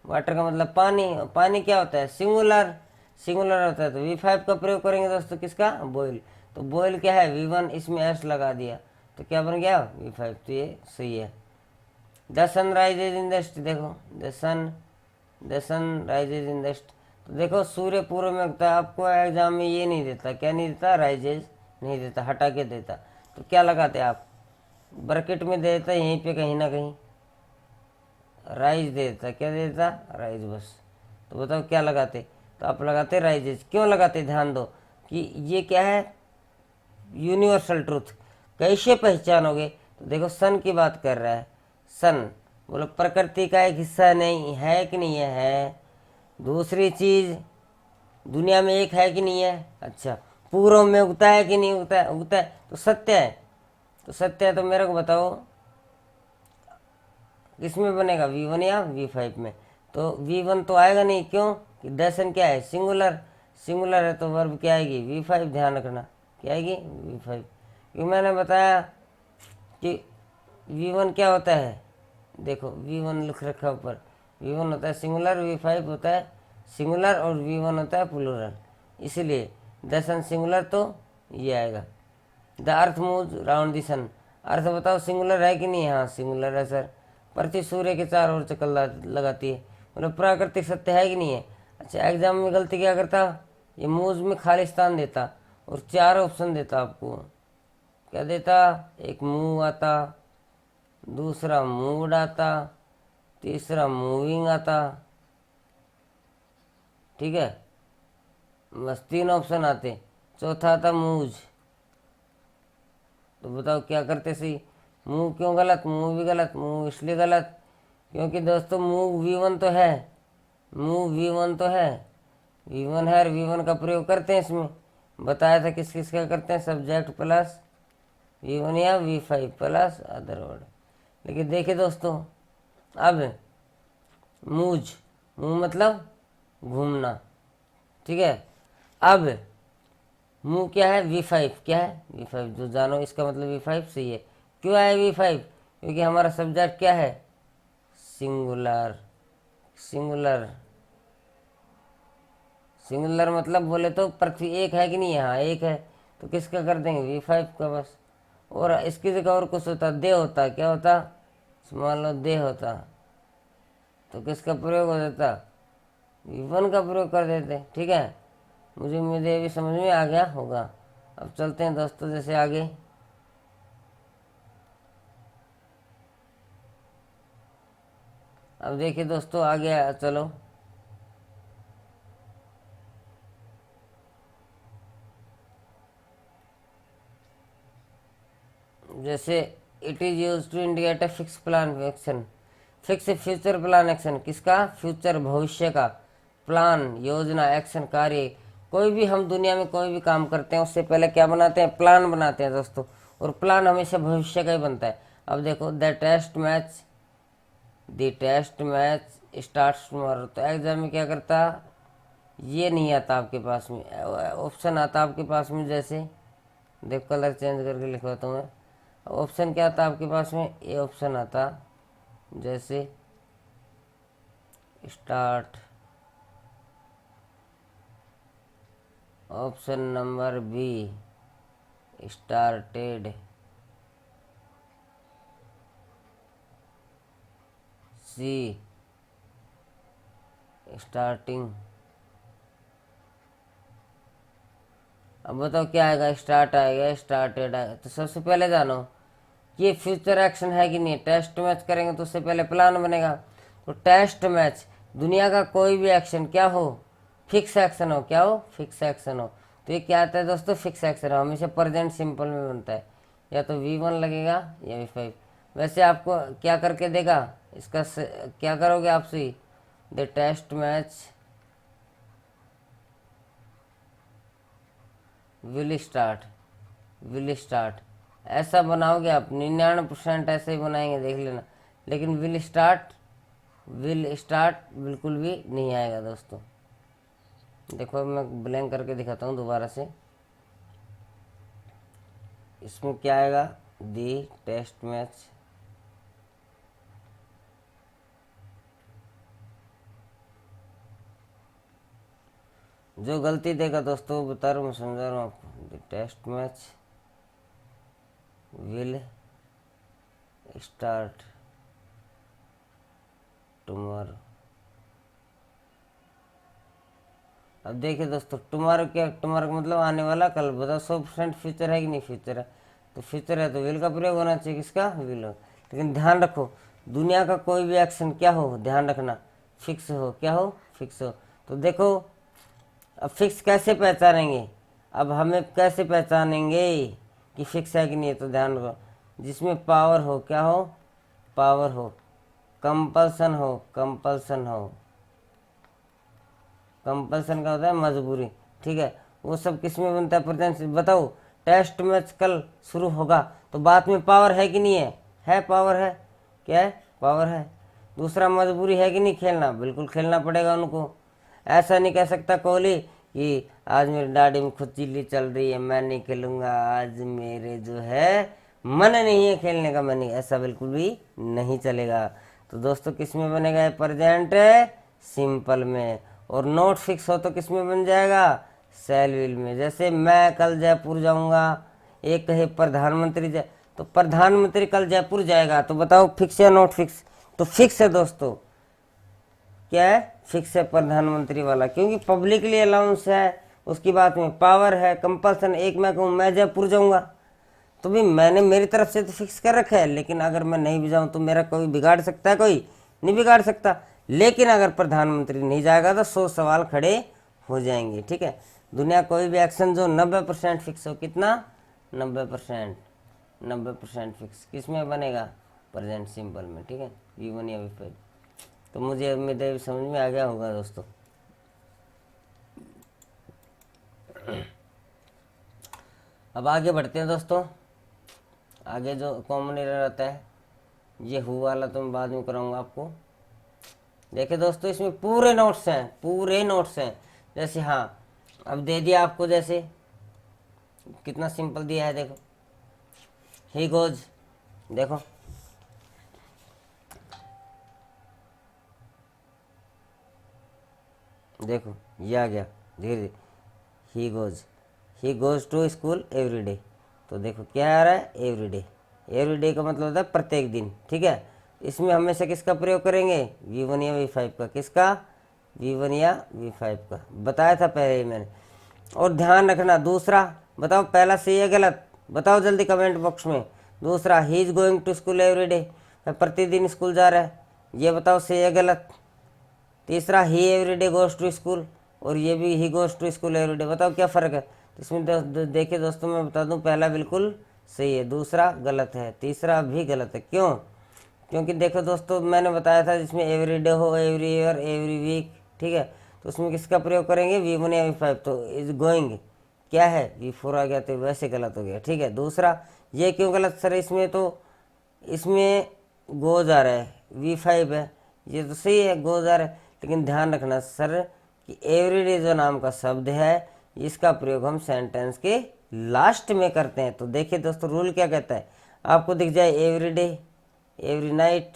वाटर का मतलब पानी। पानी क्या होता है? सिंगुलर, सिंगुलर होता है। तो V5 का प्रयोग करेंगे दोस्तों, किसका? बॉयल। तो बॉयल क्या है? V1, इसमें S लगा दिया तो क्या बन गया? V5। तो ये सही है। The sun rises in the east, देखो the sun rises in the east. तो देखो, सूर्य पूर्व में उगता है। आपको एग्जाम में ये नहीं देता, क्या नहीं देता? राइजेज नहीं देता, हटा के देता। तो क्या लगाते आप? ब्रैकेट में दे देता यहीं पे कहीं ना कहीं, राइज दे देता। क्या दे देता? राइज, बस। तो बताओ क्या लगाते? तो आप लगाते राइजेज। क्यों लगाते? ध्यान दो कि ये क्या है? Universal truth. कैसे पहचानोगे? तो देखो, सन की बात कर रहा है। सन बोलो प्रकृति का एक हिस्सा नहीं है कि नहीं है? दूसरी चीज, दुनिया में एक है कि नहीं है? अच्छा, पूर्व में उगता है कि नहीं उगता है? उगता है, तो सत्य है। तो सत्य है तो मेरे को बताओ किसमें बनेगा? V1 या V5 में? तो V1 तो आएगा नहीं। क्यों? कि दर्शन क्या है? सिंगुलर, सिंगुलर है तो वर्ब क्या आएगी? V5, ध्यान रखना। क्या आएगी? V5। क्योंकि मैंने बताया कि V1 क्या होता है? देखो, V1 लिख रखा ऊपर। V1 होता है सिंगुलर, V5 होता है सिंगुलर, और V1 होता है प्लूरल। इसलिए दर्शन सिंगुलर, तो ये आएगा। The earth move round the sun. Earth बताओ सिंगुलर है कि नहीं है? हाँ सिंगुलर है सर। पृथ्वी सूर्य के चार ओर चक्कर लगाती है। मतलब प्राकृतिक सत्य है कि नहीं है? अच्छा, एग्जाम में गलती क्या करता? ये मूव में खालिस्तान देता और चार ऑप्शन देता आपको। क्या देता? एक मूव आता, दूसरा मूड आता, तीसरा मूविंग आता, ठीक है, बस 3 ऑप्शन आते। चौथा आता मूव्स। तो बताओ क्या करते सही? मूव क्यों गलत? मूव भी गलत। मूव इसलिए गलत क्योंकि दोस्तों मूव V1 तो है, मूव V1 तो है, V1 है और V1 का प्रयोग करते हैं इसमें। बताया था किस किस का करते हैं? सब्जेक्ट प्लस V1 या V5 प्लस अदर वर्ड। लेकिन देखिए दोस्तों, अब मूज, मूव मतलब घूमना, ठीक है। अब मूव क्या है? V5। क्या है? V5, जो जानो इसका मतलब V5 सही है। क्यों है V5? क्योंकि हमारा सब्जेक्ट क्या है? सिंगुलर, सिंगुलर, सिंगुलर मतलब बोले तो पृथ्वी एक है कि नहीं है? हाँ एक है। तो किसका कर देंगे? V5 का, बस। और इसकी जगह और कुछ होता, दे होता। क्या होता? मान लो दे होता, तो किसका प्रयोग हो जाता? V1 का प्रयोग कर देते, ठीक है। मुझे उम्मीद है अभी समझ में आ गया होगा। अब चलते हैं दोस्तों जैसे आगे। अब देखिए दोस्तों आगे चलो, जैसे it is use to indicate a fix plan action, fix future plan action, किसका? फ्यूचर, भविष्य का प्लान, योजना, एक्शन, कार्य। कोई भी हम दुनिया में कोई भी काम करते हैं उससे पहले क्या बनाते हैं? प्लान बनाते हैं दोस्तों, और प्लान हमेशा भविष्य का ही बनता है। अब देखो, the test match starts tomorrow, तो एग्जाम में क्या करता? ये नहीं आता आपके पास में, ऑप्शन आता आपके पास में, जैसे देखो कलर चेंज करके लिखवाता हूँ मैं। ऑप्शन क्या आता आपके पास में? ये ऑप्शन आता, जैसे start, option number B started, C starting. अब बताओ क्या आएगा? स्टार्ट आएगा, स्टार्टेड आएगा। तो सबसे पहले जानो कि ये फ्यूचर एक्शन है कि नहीं। टेस्ट मैच करेंगे तो उससे पहले प्लान बनेगा। तो टेस्ट मैच, दुनिया का कोई भी एक्शन क्या हो? फिक्स एक्शन हो। क्या हो? फिक्स एक्शन हो। तो ये क्या आता है दोस्तों? फिक्स एक्शन हो, हमेशा प्रेजेंट सिंपल में बनता है। या तो V1 लगेगा या V5। वैसे आपको क्या करके देगा इसका क्या करोगे आपसे? The test match will start ऐसा बनाओगे आप, 99% ऐसे ही बनाएंगे, देख लेना। लेकिन विल स्टार्ट बिल्कुल भी नहीं आएगा दोस्तों। देखो मैं ब्लैंक करके दिखाता हूँ दोबारा से। इसमें क्या आएगा? दी टेस्ट मैच जो गलती देगा दोस्तों बता रहा हूँ, समझा रहा हूँ आपको। The test match will start tomorrow. अब देखिए दोस्तों, टुमारो क्या? टुमारो का मतलब आने वाला, कल। बताओ 100% फ्यूचर है कि नहीं? फ्यूचर है, तो फ्यूचर है तो विल का प्रयोग होना चाहिए। किसका? विल हो। लेकिन ध्यान रखो, दुनिया का कोई भी एक्शन क्या हो, ध्यान रखना, फिक्स हो। क्या हो? फिक्स हो। तो देखो, अब फिक्स कैसे पहचानेंगे? अब हमें कैसे पहचानेंगे कि फिक्स है कि नहीं? तो ध्यान रखो, जिसमें पावर हो। क्या हो? पावर हो। कंपल्सन हो, कंपल्सन हो। कंपल्सन का होता है मजबूरी, ठीक है। वो सब किस में बनता है? प्रेजेंट। बताओ, टेस्ट मैच कल शुरू होगा तो बात में पावर है कि नहीं है? है, पावर है। क्या है? पावर है। दूसरा, मजबूरी है कि नहीं? खेलना, बिल्कुल खेलना पड़ेगा उनको। ऐसा नहीं कह सकता कोहली कि आज मेरी दाढ़ी में खुजली चल रही है, मैं नहीं खेलूंगा, आज मेरे जो है मन नहीं है खेलने का, मन नहीं। ऐसा बिल्कुल भी नहीं चलेगा। तो दोस्तों किस में बनेगा? प्रेजेंट सिंपल में। और नोट फिक्स हो तो किस में बन जाएगा? शैल विल में। जैसे मैं कल जयपुर जाऊंगा, एक कहे प्रधानमंत्री जाए, तो प्रधानमंत्री कल जयपुर जाएगा, तो बताओ फिक्स या नोट फिक्स? तो फिक्स है दोस्तों। क्या है? फिक्स है प्रधानमंत्री वाला, क्योंकि पब्लिकली अलाउंस है, उसकी बात में पावर है, कंपल्सन। एक मैं कहूँ मैं जयपुर जाऊंगा, तो भी मैंने मेरी तरफ से तो फिक्स कर रखा है, लेकिन अगर मैं नहीं भी जाऊँ तो मेरा कोई बिगाड़ सकता है? कोई नहीं बिगाड़ सकता। लेकिन अगर प्रधानमंत्री नहीं जाएगा तो 100 सवाल खड़े हो जाएंगे, ठीक है। दुनिया कोई भी एक्शन जो 90% फिक्स हो, कितना? 90%। 90% फिक्स किस में बनेगा? प्रेजेंट सिंपल में, ठीक है। V1 या V5। तो मुझे उम्मीद है समझ में आ गया होगा दोस्तों। अब आगे बढ़ते हैं दोस्तों। आगे जो कॉमन एरर आता है, ये हु वाला तो मैं बाद में कराऊंगा आपको। देखिए दोस्तों, इसमें पूरे नोट्स हैं, पूरे नोट्स हैं। जैसे हाँ, अब दे दिया आपको, जैसे कितना सिंपल दिया है, देखो। ही गोज, देखो देखो ये आ गया धीरे धीरे। He goes to school every day. तो देखो क्या आ रहा है? Every day. एवरी डे का मतलब होता है प्रत्येक दिन, ठीक है। इसमें हमेशा किसका प्रयोग करेंगे? V1 या V5 का। किसका? V1 या V5 का, बताया था पहले ही मैंने। और ध्यान रखना, दूसरा बताओ पहला सही है गलत? बताओ जल्दी कमेंट बॉक्स में। दूसरा, he is going to school every day, प्रतिदिन स्कूल जा रहा है, ये बताओ सही है गलत? तीसरा, he every day goes to school, और ये भी he goes to school every day, बताओ क्या फ़र्क है? तो इसमें देखिए दोस्तों, मैं बता दूं, पहला बिल्कुल सही है, दूसरा गलत है, तीसरा भी गलत है। क्यों? क्योंकि देखो दोस्तों, मैंने बताया था जिसमें एवरी डे हो, एवरी ईयर, एवरी वीक, ठीक है, तो उसमें किसका प्रयोग करेंगे? V1 या V5। तो इज गोइंग क्या है? V4 आ गया, तो वैसे गलत हो गया, ठीक है। दूसरा, ये क्यों गलत सर? इसमें तो इसमें गोज आ रहा है, V5 है, ये तो सही है, गोज आ रहा है, लेकिन ध्यान रखना सर कि एवरीडे जो नाम का शब्द है इसका प्रयोग हम सेंटेंस के लास्ट में करते हैं। तो देखिए दोस्तों, रूल क्या कहता है, आपको दिख जाए every day, every night,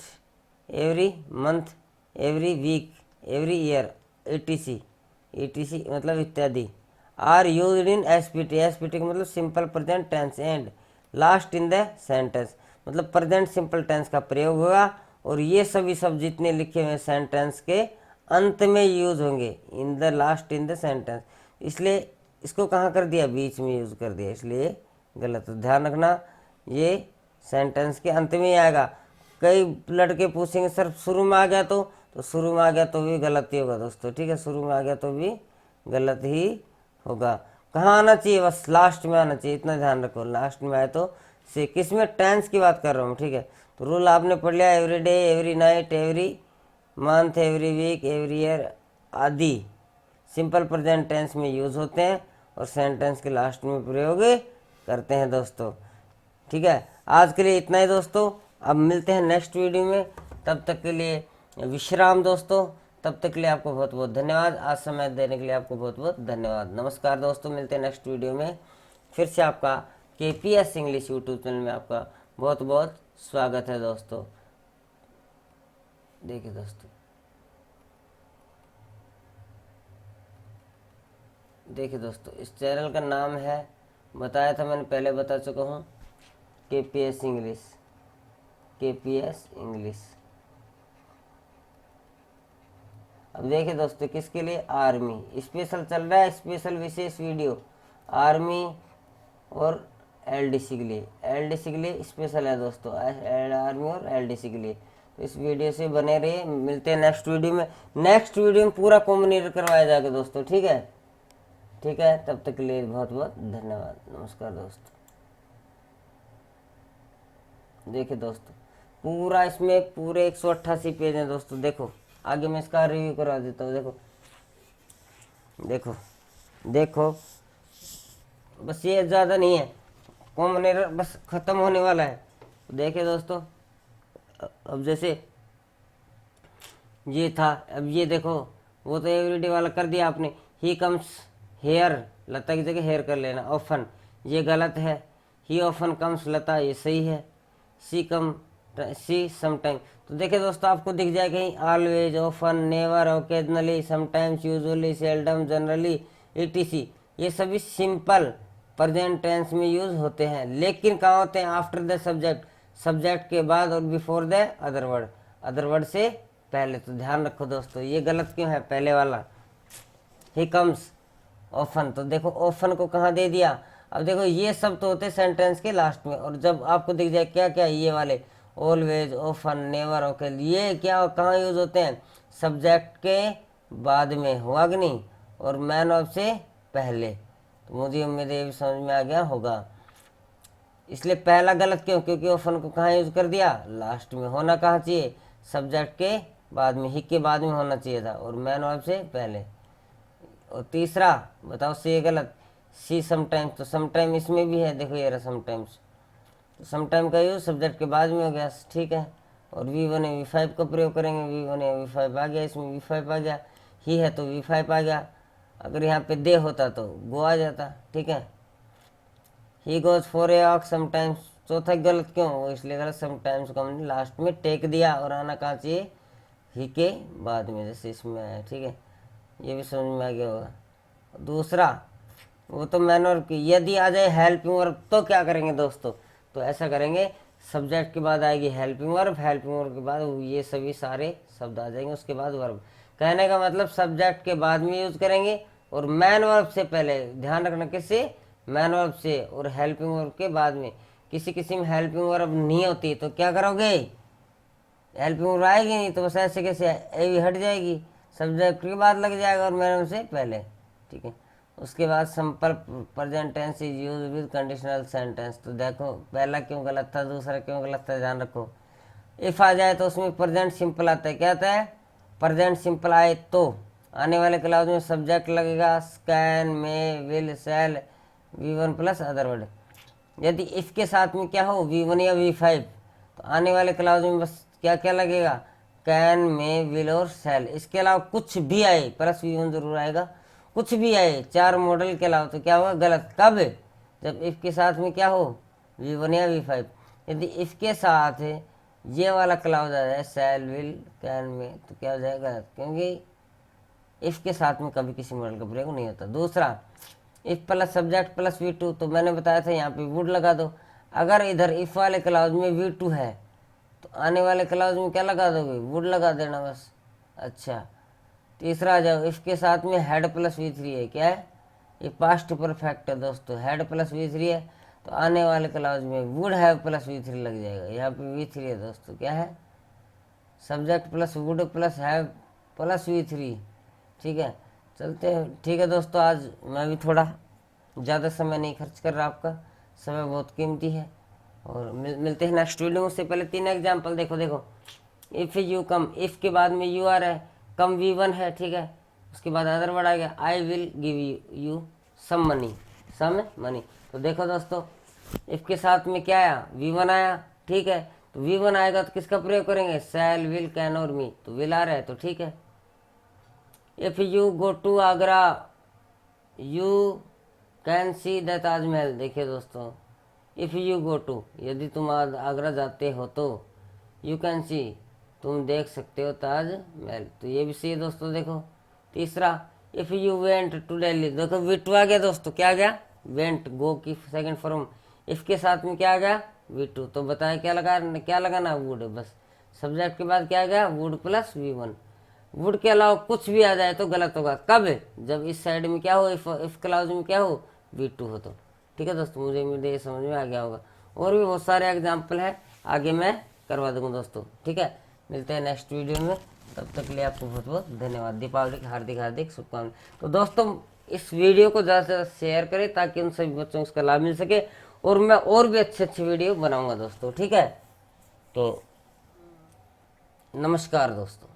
every month, every week, every year, etc, etc मतलब इत्यादि, are used in SPT, SPT का मतलब simple present tense, and last in the sentence मतलब प्रेजेंट सिंपल टेंस का प्रयोग होगा, और ये सभी शब्द जितने लिखे हुए सेंटेंस के अंत में यूज होंगे, in the last in the sentence. इसलिए इसको कहाँ कर दिया? बीच में यूज कर दिया, इसलिए गलत। तो ध्यान रखना, ये सेंटेंस के अंत में ही आएगा। कई लड़के पूछेंगे सर शुरू में आ गया तो शुरू में आ गया तो भी गलत ही होगा दोस्तों, ठीक है, शुरू में आ गया तो भी गलत ही होगा। कहाँ आना चाहिए? बस लास्ट में आना चाहिए, इतना ध्यान रखो, लास्ट में आए तो से किस में? टेंस की बात कर रहा हूँ, ठीक है। तो रूल आपने पढ़ लिया, every day, every night, every month, every week, every year आदि सिंपल प्रेजेंट टेंस में यूज होते हैं और सेंटेंस के लास्ट में प्रयोग करते हैं दोस्तों, ठीक है। आज के लिए इतना ही दोस्तों, अब मिलते हैं नेक्स्ट वीडियो में, तब तक के लिए विश्राम दोस्तों। तब तक के लिए आपको बहुत बहुत धन्यवाद, आज समय देने के लिए आपको बहुत बहुत धन्यवाद। नमस्कार दोस्तों, मिलते हैं नेक्स्ट वीडियो में। फिर से आपका KPS इंग्लिश यूट्यूब चैनल में आपका बहुत बहुत स्वागत है दोस्तों। देखिए दोस्तों, देखिए दोस्तों, इस चैनल का नाम है, बताया था मैंने, पहले बता चुका हूँ, KPS इंग्लिश, KPS इंग्लिश। अब देखिए दोस्तों, किसके लिए? आर्मी स्पेशल चल रहा है, स्पेशल विशेष वीडियो आर्मी और LDC के लिए, LDC के लिए स्पेशल है दोस्तों, आर्मी और LDC के लिए। तो इस वीडियो से बने रहिए, मिलते हैं नेक्स्ट वीडियो में। नेक्स्ट वीडियो में पूरा कॉम्बिनेटर करवाया जाएगा दोस्तों, ठीक है, ठीक है। तब तक के लिए बहुत बहुत धन्यवाद, नमस्कार दोस्तों। देखिए दोस्तों, पूरा इसमें पूरे 188 पेज हैं दोस्तों। देखो आगे मैं इसका रिव्यू करवा देता हूँ। देखो देखो देखो, बस ये ज़्यादा नहीं है, कॉम्बिनेटर बस ख़त्म होने वाला है। देखिए दोस्तों, अब जैसे ये था, अब ये देखो, वो तो एवरीडे वाला कर दिया आपने। ही कम्स हेयर, लता की जगह हेयर कर लेना। ऑफन, ये गलत है। ही ऑफन कम्स लता, ये सही है। सी समटाइम। तो देखिए दोस्तों, आपको दिख जाए कहीं always, often, never, occasionally, sometimes, usually, seldom, generally, etc। ये सभी सिंपल प्रेजेंट टेंस में यूज होते हैं, लेकिन कहाँ होते हैं? आफ्टर द सब्जेक्ट, सब्जेक्ट के बाद और before the other word, other word से पहले। तो ध्यान रखो दोस्तों, ये गलत क्यों है? पहले वाला ही कम्स ऑफन, तो देखो ऑफन को कहाँ दे दिया। अब देखो, ये सब तो होते सेंटेंस के लास्ट में, और जब आपको दिख जाए क्या क्या, ये वाले ऑलवेज, ऑफन, नेवर, ओके, ये क्या कहाँ यूज होते हैं? सब्जेक्ट के बाद में, हुआ कि नहीं, और मैन ऑफ से पहले। तो मुझे उम्मीद है ये भी समझ में आ गया होगा। इसलिए पहला गलत क्यों? क्योंकि ऑफन को कहाँ यूज कर दिया? लास्ट में। होना कहाँ चाहिए? सब्जेक्ट के बाद में, ही के बाद में होना चाहिए था, और मैन ऑफ से पहले। और तीसरा बताओ, सी गलत, सी समटाइम्स, तो समटाइम इसमें भी है, देखो ये रहा समटाइम्स, तो समटाइम का यूज सब्जेक्ट के बाद में हो गया, ठीक है। और V1 या V5 का प्रयोग करेंगे, V1 या V5 आ गया, इसमें V5 आ गया, ही है तो V5 आ गया। अगर यहाँ पे दे होता तो गो आ जाता, ठीक है। He goes for a walk sometimes, चौथा गलत क्यों? वो इसलिए गलत, समटाइम्स को हमने लास्ट में टेक दिया, और आना कहाँ चाहिए? ही के बाद में, जैसे इसमें आया, ठीक है। ये भी समझ में आ गया होगा। दूसरा, वो तो मैनर की, यदि आ जाए हेल्पिंग वर्ब तो क्या करेंगे दोस्तों? तो ऐसा करेंगे, सब्जेक्ट के बाद आएगी हेल्पिंग वर्ब, हेल्पिंग वर्ब के बाद ये सभी सारे शब्द आ जाएंगे, उसके बाद वर्ब। कहने का मतलब सब्जेक्ट के बाद में यूज करेंगे, और मैन वर्ब से पहले। ध्यान रखना, किससे? मैन वर्ब से, और हेल्पिंग वर्ब के बाद में। किसी किसी में हेल्पिंग वर्ब नहीं होती तो क्या करोगे? हेल्पिंग वर्ब आएगी नहीं, तो बस ऐसे कैसे ए भी हट जाएगी, सब्जेक्ट के बाद लग जाएगा और मैन वर्ब से पहले, ठीक है। उसके बाद simple present tense is use with conditional sentence. तो देखो पहला क्यों गलत था, दूसरा क्यों गलत था, ध्यान रखो। इफ आ जाए तो उसमें प्रेजेंट सिंपल आता है, क्या आता है, प्रेजेंट सिंपल आए तो आने वाले क्लाउज में सब्जेक्ट लगेगा, can, may, will, shall, V1 plus other word. यदि इफ के साथ में क्या हो V1 या V5 तो आने वाले क्लाउज में बस क्या क्या लगेगा, कैन, मे, विल और शैल। इसके अलावा कुछ भी आए प्लस V1 जरूर आएगा, कुछ भी आए चार मॉडल के अलावा तो क्या होगा, गलत। कब, जब इफ के साथ में क्या हो V1 या V5। यदि इफ के साथ ये वाला क्लाउज आ जाए शैल, विल, कैन, में, तो क्या हो जाएगा, गलत, क्योंकि इफ के साथ में कभी किसी मॉडल का प्रयोग नहीं होता। दूसरा, if plus subject plus V2, तो मैंने बताया था यहाँ पे वुड लगा दो। अगर इधर इफ वाले क्लाउज में V2 है तो आने वाले क्लाउज में क्या लगा दोगे, वुड लगा देना बस। अच्छा, तीसरा आ जाओ, इफ के साथ में हेड प्लस V3 है, क्या है, ये पास्ट परफेक्ट है दोस्तों, हेड प्लस V3 है तो आने वाले क्लाउज में वुड हैव प्लस V3 लग जाएगा। यहाँ पे V3 है दोस्तों, क्या है, subject plus would plus have plus V3। ठीक है, चलते हैं। ठीक है दोस्तों, आज मैं भी थोड़ा ज़्यादा समय नहीं खर्च कर रहा, आपका समय बहुत कीमती है। और मिलते हैं नेक्स्ट वीडियो में। उससे पहले 3 एग्जाम्पल देखो। इफ़ यू कम, इफ़ के बाद में यू आर है, कम V1 है, ठीक है, उसके बाद अदर वर्ड आ गया, I will give you some money. तो देखो दोस्तों, इफ़ के साथ में क्या आया, V1 आया, ठीक है, तो V1 आएगा तो किसका प्रयोग करेंगे, शैल, विल, कैन और मी। तो विल आ रहा है तो ठीक है। If you go to Agra you can see the Taj Mahal. देखिए दोस्तों, इफ़ यू गो टू, यदि तुम आगरा जाते हो तो यू कैन सी, तुम देख सकते हो ताजमहल। तो ये भी सही है दोस्तों। देखो तीसरा, if you went to Delhi, देखो V2 आ गया दोस्तों, क्या आ गया, वेंट, गो की सेकंड फॉर्म। इफ़ के साथ में क्या आ गया, V2। तो बताए क्या लगाना, वुड, बस सब्जेक्ट के बाद क्या आ गया, वुड प्लस V1। वुड के अलावा कुछ भी आ जाए तो गलत होगा, कब, जब इस साइड में क्या हो, इफ क्लाउज में क्या हो, V2 हो तो। ठीक है दोस्तों, मुझे ये समझ में आ गया होगा। और भी बहुत सारे एग्जाम्पल हैं, आगे मैं करवा दूंगा दोस्तों। ठीक है, मिलते हैं नेक्स्ट वीडियो में, तब तक के लिए आपको बहुत बहुत धन्यवाद। दीपावली की हार्दिक शुभकामनाएं। तो दोस्तों, इस वीडियो को ज़्यादा से ज़्यादा शेयर करें ताकि उन सभी बच्चों को इसका लाभ मिल सके, और मैं और भी अच्छे वीडियो बनाऊंगा दोस्तों। ठीक है, तो नमस्कार दोस्तों।